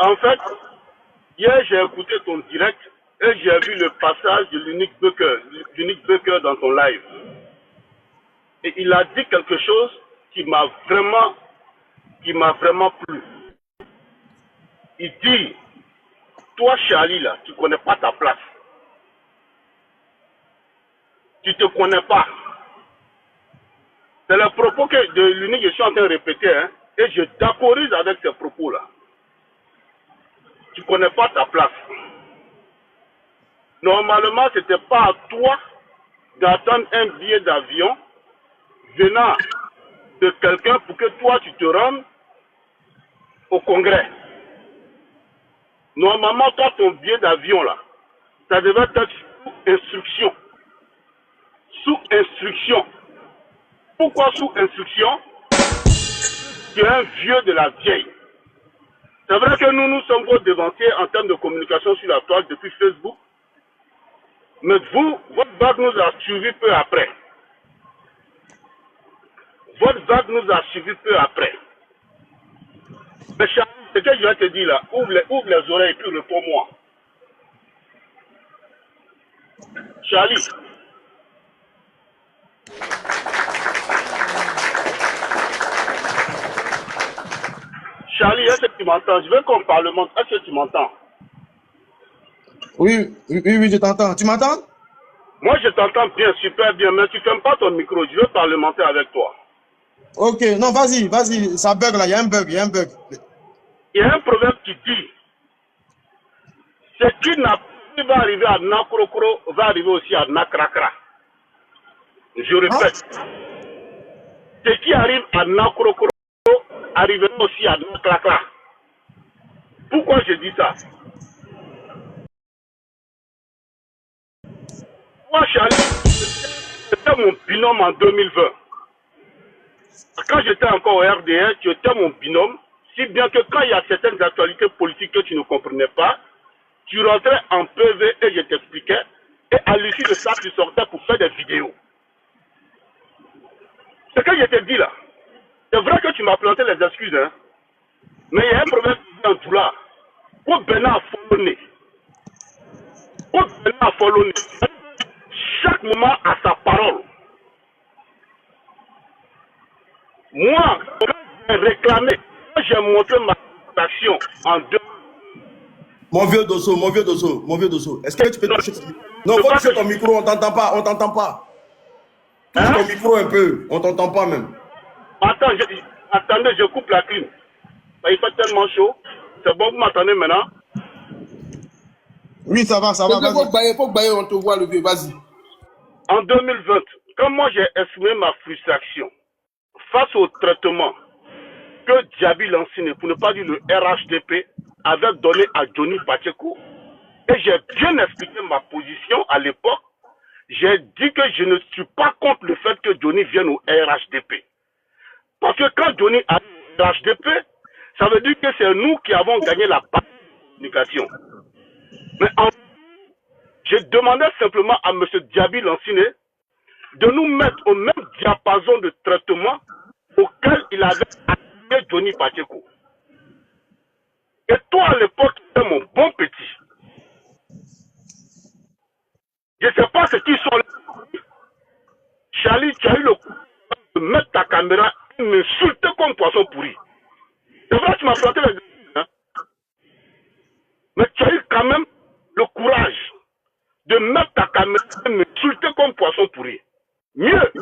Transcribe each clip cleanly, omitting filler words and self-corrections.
En fait, hier j'ai écouté ton direct et j'ai vu le passage de l'unique Bucker dans ton live. Et il a dit quelque chose qui m'a vraiment plu. Il dit, toi Charlie là, tu connais pas ta place. Tu te connais pas. C'est le propos que de l'unique je suis en train de répéter, hein, et je t'accorise avec ces propos là. Tu connais pas ta place. Normalement, c'était pas à toi d'attendre un billet d'avion venant de quelqu'un pour que toi tu te rendes au congrès. Normalement, toi, ton billet d'avion là, ça devait être sous instruction. Sous instruction. Pourquoi sous instruction? Tu es un vieux de la vieille. C'est vrai que nous sommes vos devanciers en termes de communication sur la toile depuis Facebook. Mais vous, votre vague nous a suivi peu après. Votre vague nous a suivi peu après. Mais Charlie, ce que je vais te dire là, ouvre les oreilles et puis réponds-moi. Charlie. Charlie, est-ce que tu m'entends? Je veux qu'on parlemente. Est-ce que tu m'entends? Oui, je t'entends. Tu m'entends? Moi, je t'entends bien, super bien, mais tu ne fermes pas ton micro. Je veux parlementer avec toi. Ok, non, vas-y, ça bug là, il y a un bug. Il y a un proverbe qui dit, ce qui va arriver à Nakrokro va arriver aussi à Nakrakra. Je répète, ce qui arrive à Nakrokro arrivera aussi à Nakrakra. Pourquoi je dis ça? Moi, Charlie, c'était mon binôme en 2020. Quand j'étais encore au RDR, tu étais mon binôme, si bien que quand il y a certaines actualités politiques que tu ne comprenais pas, tu rentrais en PV et je t'expliquais, et à l'issue de ça, tu sortais pour faire des vidéos. Ce que je t'ai dit là, c'est vrai que tu m'as planté les excuses, hein, mais il y a un problème dans tout là. Pour Bernard Follonné, chaque moment a sa parole. Moi, quand j'ai réclamé, quand j'ai montré ma action en deux. Mon vieux Dosso. Est-ce que tu peux toucher ton micro? Non, faut toucher ton micro, on t'entend pas. Touche ton micro un peu, on t'entend pas même. Attendez, je coupe la clim. Il fait tellement chaud. C'est bon, vous m'entendez maintenant? Oui, ça va, vas-y. Faut que on te voit le vieux, vas-y. En 2020, quand moi j'ai exprimé ma frustration face au traitement que Djabi Lansine, pour ne pas dire le RHDP, avait donné à Johnny Pacheco, et j'ai bien expliqué ma position à l'époque, j'ai dit que je ne suis pas contre le fait que Johnny vienne au RHDP. Parce que quand Johnny a au RHDP, ça veut dire que c'est nous qui avons gagné la communication. Mais je demandais simplement à M. Djabi Lansine de nous mettre au même diapason de traitement auquel il avait appelé Johnny Pacheco. Et toi, à l'époque, tu étais mon bon petit. Je ne sais pas ce qu'ils sont là. Charlie, tu as eu le coup de mettre ta caméra et m'insulter comme poisson pourri. C'est vrai que tu m'as planté les deux, hein? Mais tu as eu quand même le courage de mettre ta caméra et m'insulter comme poisson pourri. Mieux,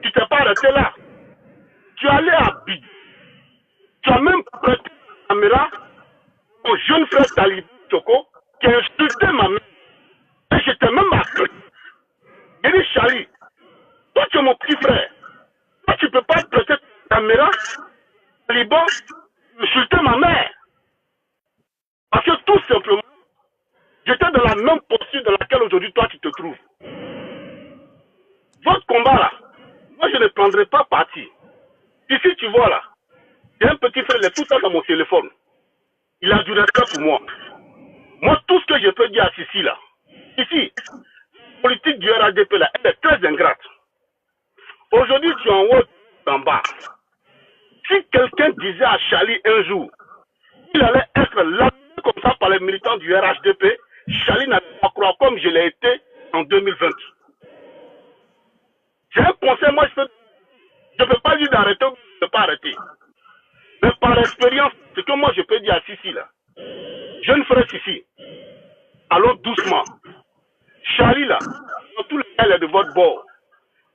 tu t'es pas arrêté là. Tu es allé à Bid. Tu as même prêté ta caméra au jeune frère Talib Choco qui a insulté ma mère. Et j'étais même appelé. J'ai dit, Charlie, toi tu es mon petit frère. Toi tu ne peux pas prêter ta caméra au Liban insulter ma mère. Parce que tout simplement, j'étais dans la même posture dans laquelle aujourd'hui toi tu te trouves. Votre combat là, moi je ne prendrai pas parti. Ici tu vois là, j'ai un petit frère, il est tout ça dans mon téléphone. Il a du respect pour moi. Moi tout ce que je peux dire à Sissi là, ici, la politique du RADP là, elle est très ingrate. Aujourd'hui tu es en haut, en bas. Si quelqu'un disait à Charlie un jour, il allait être lapidé comme ça par les militants du RHDP, Charlie n'allait pas croire comme je l'ai été en 2020. J'ai un conseil, moi je ne peux pas dire d'arrêter, je ne peux pas arrêter. Mais par expérience, ce que moi je peux dire à Sissi là, jeune frère Sissi, allons doucement. Charlie là, dans tous les cas, il est de votre bord.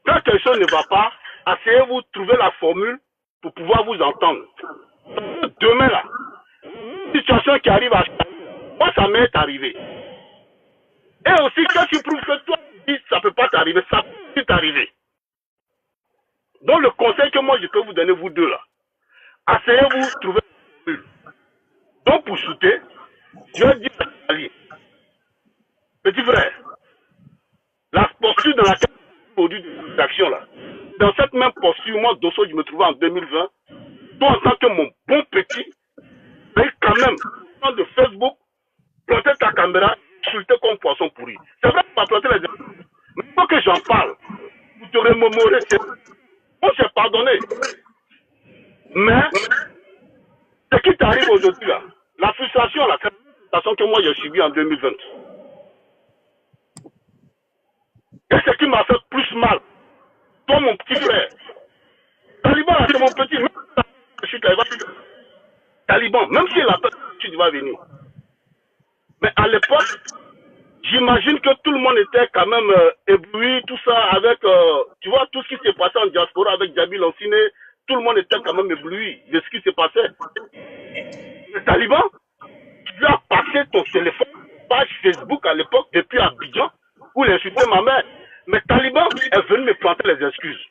Quand quelque chose ne va pas, asseyez-vous, trouvez la formule pour pouvoir vous entendre. Demain là, une situation qui arrive à moi, ça m'est arrivé. Et aussi, quand tu prouves que toi, ça ne peut pas t'arriver, ça peut t'arriver. Donc, le conseil que moi, je peux vous donner, vous deux là, asseyez-vous, trouvez la formule. Donc, pour shooter, je vais dire à Ali, petit frère, la posture dans laquelle produit des actions là, dans cette même posture, moi, Dosso, je me trouvais en 2020, toi, en tant que mon bon petit, mais quand même, dans de Facebook, planter ta caméra, insulter comme poisson pourri. C'est vrai que tu m'as planté les gens. Mais il faut que j'en parle. Vous te remémorez. Moi, j'ai pardonné. Mais, ce qui t'arrive aujourd'hui, là, la frustration, la frustration que moi j'ai subie en 2020. Et ce qui m'a fait plus mal, toi, mon petit frère, Taliban, c'est mon petit, même si je suis Taliban, même si la tu vas venir. Mais à l'époque, j'imagine que tout le monde était quand même ébloui, tout ça, avec, tu vois, tout ce qui s'est passé en diaspora avec Djabi Lanciné, tout le monde était quand même ébloui de ce qui s'est passé. Le Taliban, tu as passé ton téléphone, page Facebook à l'époque, depuis Abidjan, où il insultait ma mère. Mais Taliban est venu me planter les excuses.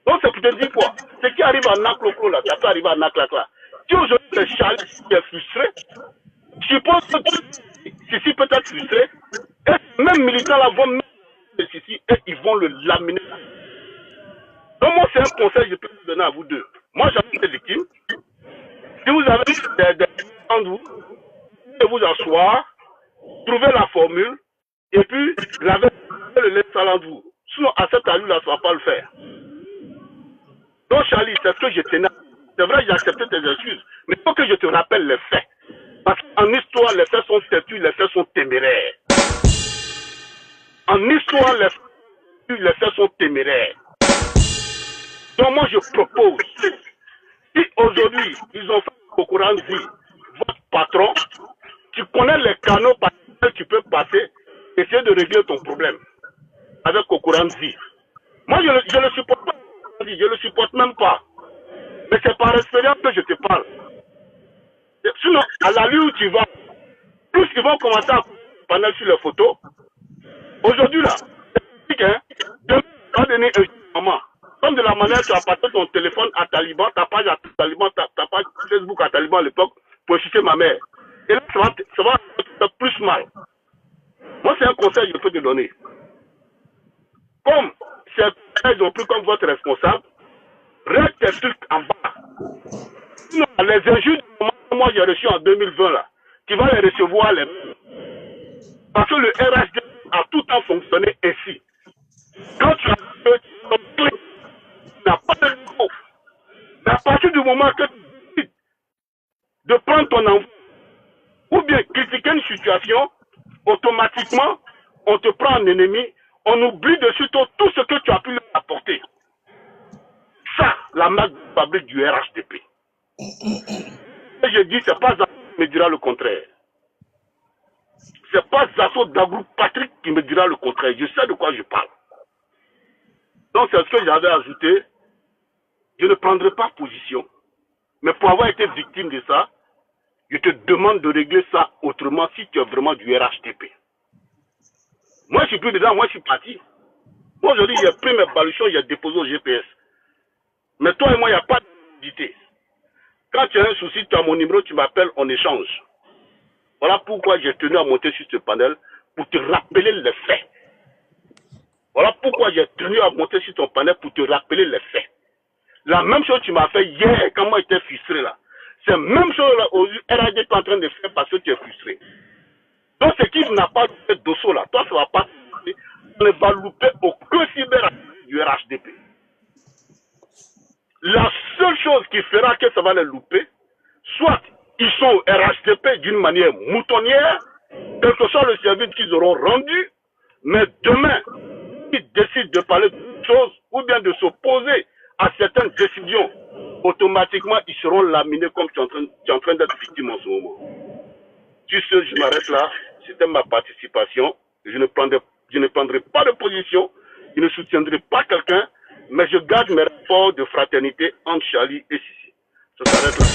Donc c'est pour te dire quoi? Ce qui arrive à Nakloko là, ça peut arriver à Naklakla. Si aujourd'hui c'est Charlie qui est frustré, je pense que Sissi peut être frustré, et même militants là vont mettre Sissi et ils vont le laminer. Donc moi c'est un conseil que je peux vous donner à vous deux. Moi j'appelle les victimes. Si vous avez des de vous, vous asseoir, trouver la formule, et puis laver le lait salant de vous. Sinon à cette allure là, ça ne va pas le faire. Donc Charlie, c'est ce que je tenais. C'est vrai, j'ai accepté tes excuses, mais il faut que je te rappelle les faits. Parce qu'en histoire, les faits sont têtus, les faits sont téméraires. En histoire, les faits sont téméraires. Donc moi, je propose, si aujourd'hui, ils ont fait Kokoranzi, votre patron, tu connais les canaux par lesquels tu peux passer, essayer de régler ton problème avec Kokoranzi. Moi, je ne le supporte pas, je ne le supporte même pas. Mais c'est par expérience que je te parle. Sinon, à la lieu où tu vas, plus ils vont commencer à panel sur les photos. Aujourd'hui, là, c'est hein, demain, tu vas donner un moment. Comme de la manière tu as passé ton téléphone à Taliban, ta page à Taliban, ta page Facebook à Taliban à l'époque, pour insulter ma mère. Et là, ça va te faire plus mal. Moi, c'est un conseil que je peux te donner. Comme ils ont pris comme votre responsable, reste tes trucs en bas. Sinon, les injures que moi j'ai reçues en 2020, là, tu vas les recevoir les mêmes. Parce que le RHD a tout le temps fonctionné ainsi. Quand tu as clé, tu n'as pas de mot. Mais à partir du moment que tu décides de prendre ton enfant, ou bien critiquer une situation, automatiquement, on te prend en ennemi, on oublie de suite tout ce que tu as pu leur apporter. Ça, la marque de fabrique du RHDP. Et je dis, c'est pas Zasso qui me dira le contraire. C'est pas Zasso d'Agrou Patrick qui me dira le contraire. Je sais de quoi je parle. Donc c'est ce que j'avais ajouté. Je ne prendrai pas position. Mais pour avoir été victime de ça, je te demande de régler ça autrement si tu es vraiment du RHDP. Moi je suis plus dedans, moi je suis parti. Moi aujourd'hui j'ai pris mes baluchons, j'ai déposé au GPS. Mais toi et moi il n'y a pas d'idée. Quand tu as un souci, tu as mon numéro, tu m'appelles, on échange. Voilà pourquoi j'ai tenu à monter sur ce panel, pour te rappeler les faits. Voilà pourquoi j'ai tenu à monter sur ton panel, pour te rappeler les faits. La même chose que tu m'as fait hier, quand moi j'étais frustré là. C'est la même chose là, aujourd'hui, RAD est en train de faire parce que tu es frustré. Donc ce qui n'a pas de dosso là, toi ça ne va pas, on ne va louper aucun cyber du RHDP. La seule chose qui fera que ça va les louper, soit ils sont RHTP d'une manière moutonnière, quel que soit le service qu'ils auront rendu, mais demain, s'ils décident de parler de choses ou bien de s'opposer à certaines décisions, automatiquement, ils seront laminés comme tu es en train d'être victime en ce moment. Sur ce, je m'arrête là. C'était ma participation. Je ne prendrai pas de position. Je ne soutiendrai pas quelqu'un, mais je garde mes rapports de fraternité entre Charlie et Sissi. Ça s'arrête là.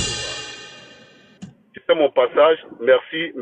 C'était mon passage. Merci.